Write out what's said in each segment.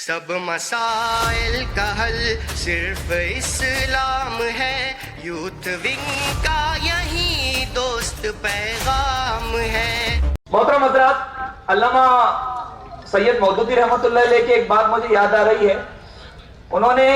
सब मसाइल का हल सिर्फ इस्लाम है, यूथ विंग का यही दोस्त पैगाम है। मोहतरम हज़रात, अल्लामा सैयद मौदूदी रहमतुल्लाह अलैह की एक बात मुझे याद आ रही है। उन्होंने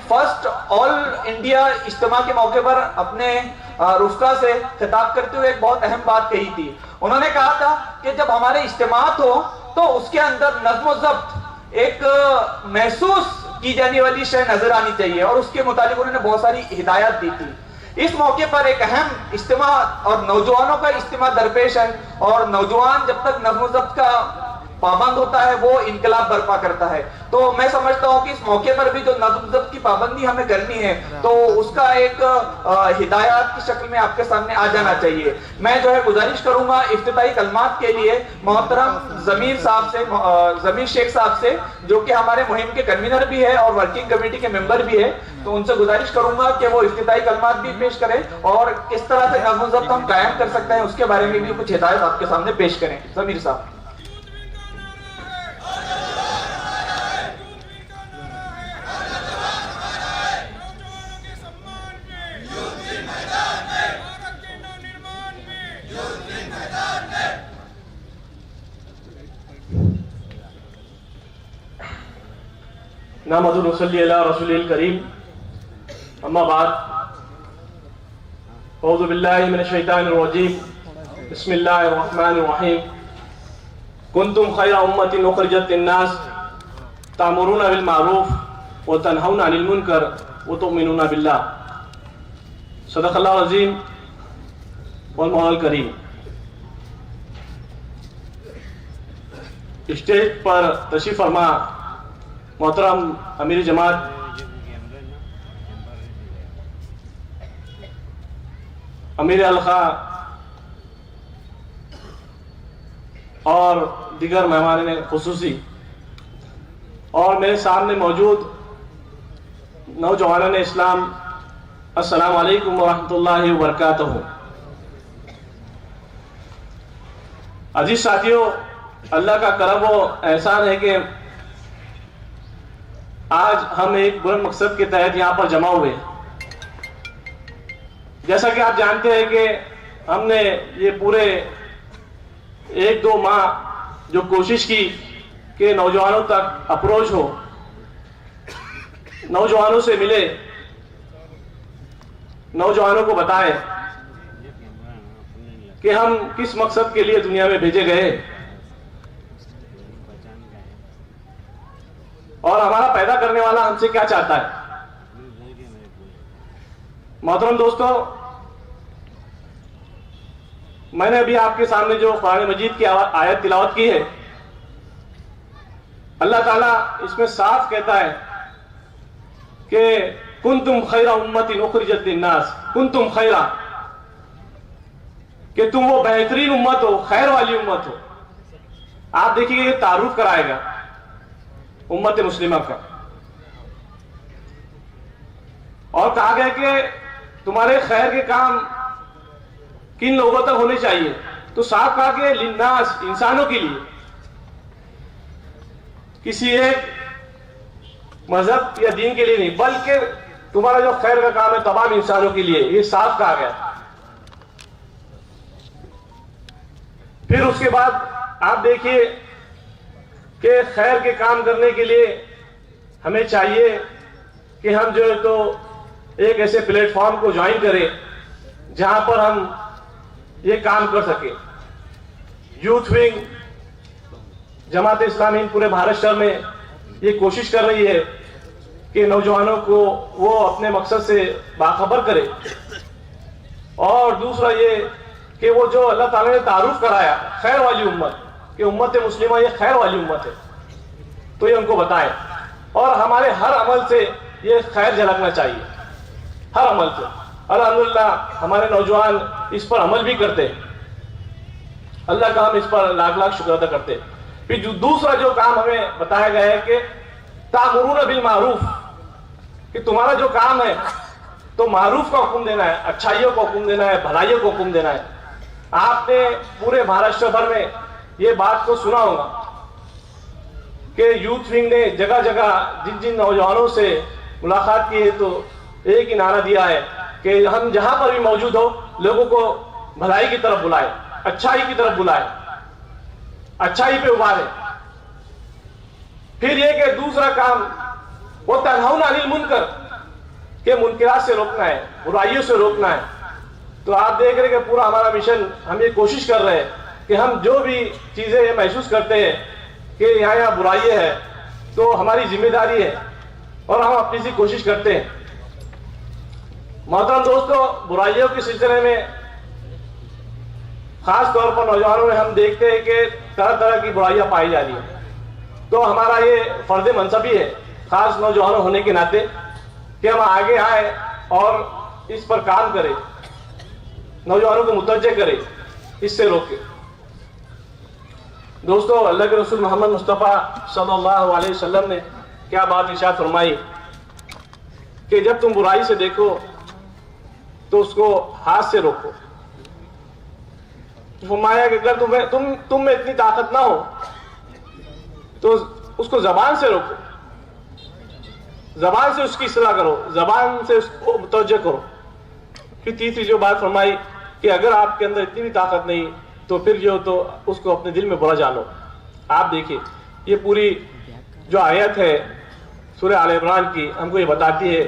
फर्स्ट ऑल इंडिया इज्तिमा के मौके पर अपने रुफ़का से खिताब करते हुए एक बहुत अहम बात कही थी। उन्होंने कहा था कि जब हमारे इज्तिमात हो तो उसके अंदर नज़्म व ज़ब्त एक महसूस की जाने वाली शय नजर आनी चाहिए, और उसके मुताबिक उन्होंने बहुत सारी हिदायत दी थी। इस मौके पर एक अहम इज्तिमा और नौजवानों का इज्तिमा दरपेश है, और नौजवान जब तक नज़्म व ज़ब्त का पाबंद होता है वो इनकलाब बर्पा करता है। तो मैं समझता हूँ कि इस मौके पर भी जो नज़्म ज़ब्त की पाबंदी हमें करनी है तो उसका एक हिदायत की शक्ल में आपके सामने आ जाना चाहिए। मैं जो है गुजारिश करूंगा इफ्तिताई कलमात के लिए मोहतरम ज़मीर साहब से, ज़मीर शेख साहब से, जो कि हमारे मुहिम के कन्वीनर भी है और वर्किंग कमेटी के मेंबर भी है, तो उनसे गुजारिश करूंगा कि वो इफ्तिताई कलमात भी पेश करें और किस तरह से नज़्म ज़ब्त हम कायम कर सकते हैं उसके बारे में भी कुछ हिदायत आपके सामने पेश करें। ज़मीर साहब। नहमदुहु व नसल्ली अला रसूलिल करीम, अम्मा बाद, औज़ु बिल्लाहि मिनश शैतानिर रजीम, बिस्मिल्लाहिर रहमानिर रहीम। कुंतुम खैरा उम्मतिन उखरिजत लिन्नास तामुरूना बिल मारूफ व तनहौना अनिल मुनकर व तुमिनूना बिल्लाह। सदक़ल्लाहुल अज़ीम वल मौलाल करीम। स्टेज पर तशरीफ़ फरमा मोहतरम अमीर जमात अमीर अलखा और दीगर मेहमान खुसूसी और मेरे सामने मौजूद नौजवान इस्लाम, अस्सलामु अलैकुम व रहमतुल्लाहि व बरकातहू। अजीज साथियों, अल्लाह का करम व एहसान है कि आज हम एक बुलंद मकसद के तहत यहाँ पर जमा हुए। जैसा कि आप जानते हैं कि हमने ये पूरे 1-2 माह जो कोशिश की कि नौजवानों तक अप्रोच हो, नौजवानों से मिले, नौजवानों को बताएं कि हम किस मकसद के लिए दुनिया में भेजे गए और हमारा पैदा करने वाला हमसे क्या चाहता है। मोहतरम दोस्तों, मैंने अभी आपके सामने जो कुरान मजीद की आयत तिलावत की है, अल्लाह ताला इसमें साफ कहता है कि कुंतुम खैरा उम्मतिन उखरिजत लिन्नास, कुंतुम खैरा, कि तुम वो बेहतरीन उम्मत हो, खैर वाली उम्मत हो। आप देखिए ये तारुफ कराएगा उम्मत मुस्लिमा का, और कहा गया कि तुम्हारे खैर के काम किन लोगों तक होने चाहिए, तो साफ कहा कि लिन्नास, इंसानों के लिए, किसी एक मजहब या दीन के लिए नहीं, बल्कि तुम्हारा जो खैर का काम है तमाम इंसानों के लिए, ये साफ कहा गया। फिर उसके बाद आप देखिए कि खैर के काम करने के लिए हमें चाहिए कि हम जो है तो एक ऐसे प्लेटफॉर्म को ज्वाइन करें जहां पर हम ये काम कर सके। यूथ विंग जमात इस्लामी पूरे भारत शहर में ये कोशिश कर रही है कि नौजवानों को वो अपने मकसद से बाखबर करे, और दूसरा ये कि वो जो अल्लाह ताला ने तारुफ कराया खैर वाली उम्मत, कि उम्मत मुस्लिमा ये खैर वाली उम्मत है, तो ये उनको बताएं, और हमारे हर अमल से ये खैर झलकना चाहिए, हर अमल से। अल्हम्दुलिल्लाह हमारे नौजवान इस पर अमल भी करते हैं, अल्लाह का हम इस पर लाख लाख शुक्र अदा करते हैं। फिर जो दूसरा जो काम हमें बताया गया है कि तामुरूना बिल मारूफ, कि तुम्हारा जो काम है तो मारूफ का हुक्म देना है, अच्छाइयों को हुक्म देना है, भलाइयों को हुक्म देना है। आपने पूरे महाराष्ट्र भर में ये बात को सुना होगा कि यूथ विंग ने जगह जगह जिन जिन नौजवानों से मुलाकात की है तो एक ही नारा दिया है कि हम जहां पर भी मौजूद हो लोगों को भलाई की तरफ बुलाए, अच्छाई की तरफ बुलाए, अच्छाई पे उभारे। फिर ये कि दूसरा काम वो तनहौना अनिल मुनकर के मुनकरात से रोकना है, बुराइयों से रोकना है। तो आप देख रहे हैं कि पूरा हमारा मिशन हम ये कोशिश कर रहे हैं कि हम जो भी चीजें महसूस करते हैं कि यहाँ बुराई है तो हमारी जिम्मेदारी है और हम अपनी सी कोशिश करते हैं। मोहतरम दोस्तों, बुराइयों के सिलसिले में खास तौर पर नौजवानों में हम देखते हैं कि तरह तरह की बुराइयां पाई जा रही है। तो हमारा ये फर्ज मनसबी है खास नौजवानों होने के नाते कि हम आगे आए और इस पर काम करें, नौजवानों को मुतवज्जे करें, इससे रोके। दोस्तों, अल्लाह के रसूल मोहम्मद मुस्तफ़ा सल्लल्लाहु अलैहि वसल्लम ने क्या बात इरशाद फरमाई कि जब तुम बुराई से देखो तो उसको हाथ से रोको। फरमाया कि अगर तुम में इतनी ताकत ना हो तो उसको जबान से रोको, जबान से उसकी इस्लाह करो, जबान से उसको मुतवज्जे करो। फिर तीसरी जो बात फरमाई कि अगर आपके अंदर इतनी भी ताकत नहीं तो फिर जो तो उसको अपने दिल में बुरा जानो। आप देखिए, ये पूरी जो आयत है सूरह आल इमरान की हमको ये बताती है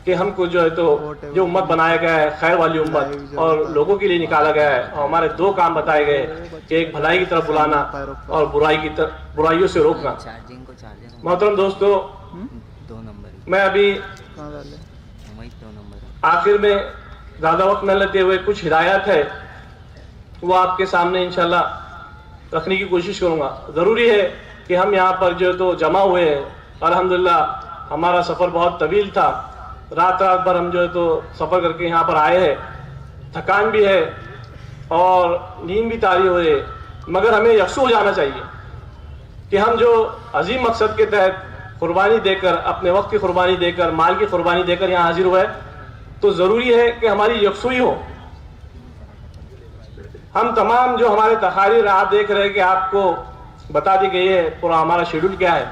कि हमको जो है तो जो उम्मत बनाया गया है खैर वाली उम्मत और लोगों के लिए निकाला गया है, और हमारे दो काम बताए गए कि एक भलाई की तरफ बुलाना और बुराइयों से रोकना। मोहतरम दोस्तों, मैं अभी आखिर में ज्यादा वक्त न लेते हुए कुछ हिदायत है वो आपके सामने इंशाल्लाह रखने की कोशिश करूंगा। जरूरी है कि हम यहाँ पर जो तो जमा हुए हैं। अल्हम्दुलिल्लाह हमारा सफर बहुत तवील था, रात रात भर हम जो है तो सफर करके यहाँ पर आए हैं, थकान भी है और नींद भी तारी हो रही है, मगर हमें यकसू हो जाना चाहिए कि हम जो अजीम मकसद के तहत कुर्बानी देकर, अपने वक्त की कुर्बानी देकर, माल की कुर्बानी देकर यहाँ हाजिर हुए, तो जरूरी है कि हमारी यकसुई हो। हम तमाम जो हमारे तकारीर आप देख रहे हैं कि आपको बता दी गई है पूरा हमारा शेड्यूल क्या है,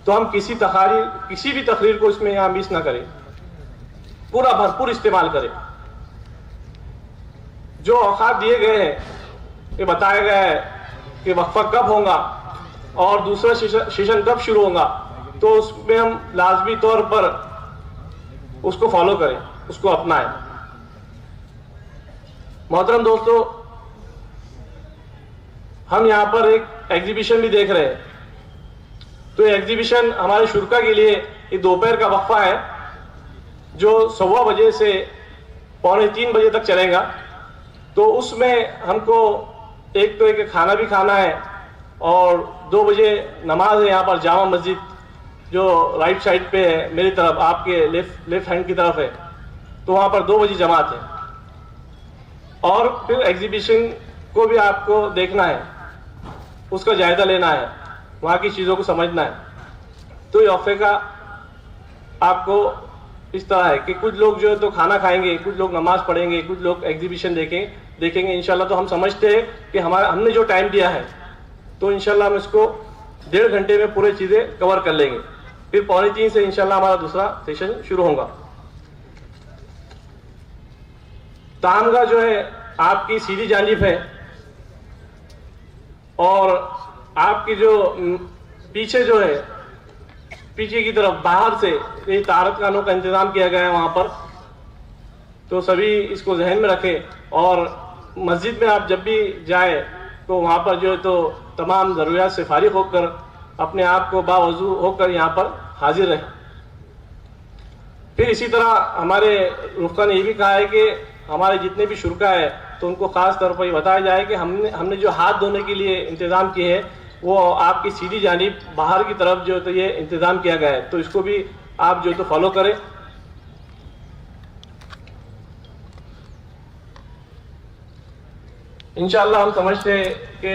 तो हम किसी भी तकरीर को इसमें यहाँ मिस ना करें, पूरा भरपूर इस्तेमाल करें। जो औकात दिए गए हैं, ये बताया गया है कि वक्फा कब होगा और दूसरा सेशन कब शुरू होगा, तो उसमें हम लाजमी तौर पर उसको फॉलो करें, उसको अपनाएं। मोहतरम दोस्तों, हम यहाँ पर एक एग्जीबिशन भी देख रहे हैं। तो ये एग्जीबिशन हमारे शुरा के लिए ये दोपहर का वक्फा है जो 1:15 बजे से 2:45 बजे तक चलेगा। तो उसमें हमको एक तो एक खाना भी खाना है और 2 बजे नमाज है यहाँ पर जामा मस्जिद जो राइट साइड पे है, मेरी तरफ, आपके लेफ्ट हैंड की तरफ है, तो वहाँ पर 2 बजे जमात है। और फिर एग्जीबिशन को भी आपको देखना है, उसका जायजा लेना है, वहाँ की चीज़ों को समझना है। तो ये वक्फे का आपको इस तरह है कि कुछ लोग जो है तो खाना खाएंगे, कुछ लोग नमाज पढ़ेंगे, कुछ लोग एग्जीबिशन देखेंगे इंशाल्लाह। तो हम समझते हैं कि हमने जो टाइम दिया है तो इंशाल्लाह हम इसको 1.5 घंटे में पूरे चीज़ें कवर कर लेंगे। फिर 2:45 से इंशाल्लाह हमारा दूसरा सेशन शुरू होगा। तामगा जो है आपकी सीधी जानिब है और आपकी जो पीछे जो है, पीछे की तरफ बाहर से ये तारत खानों का इंतजाम किया गया है वहां पर। तो सभी इसको जहन में रखें और मस्जिद में आप जब भी जाए तो वहां पर जो है तो तमाम ज़रूरियात से फारिग होकर अपने आप को बावजू होकर यहाँ पर हाजिर रहे। फिर इसी तरह हमारे रुफ़का ने ये भी कहा है कि हमारे जितने भी शुरा है तो उनको खास तौर पर बताया जाए कि हमने जो हाथ धोने के लिए इंतज़ाम किए हैं वो आपकी सीधी जानिब बाहर की तरफ जो तो ये इंतज़ाम किया गया है, तो इसको भी आप जो तो फॉलो करें। इंशाअल्लाह हम समझते हैं कि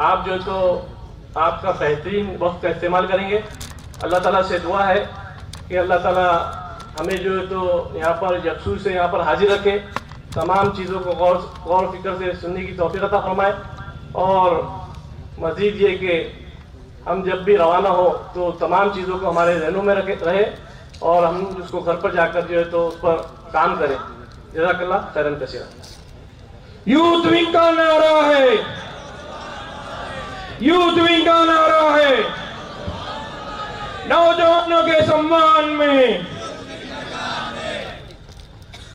आप जो तो आपका बेहतरीन वक्त का इस्तेमाल करेंगे। अल्लाह ताला से दुआ है कि अल्लाह ताला हमें जो है तो यहाँ पर यकसू से यहाँ पर हाजिर रखे, तमाम चीज़ों को गौर फिक्र से सुनने की तौफीक अता फरमाए और मज़ीद ये कि हम जब भी रवाना हो तो तमाम चीज़ों को हमारे जहनों में रहे और हम उसको घर पर जाकर जो है तो उस पर काम करें। जज़ाकल्लाह खैरन कसीरा। यूथ विंग का नारा है, यूथ विंग का नारा है, नौजवानों के सम्मान में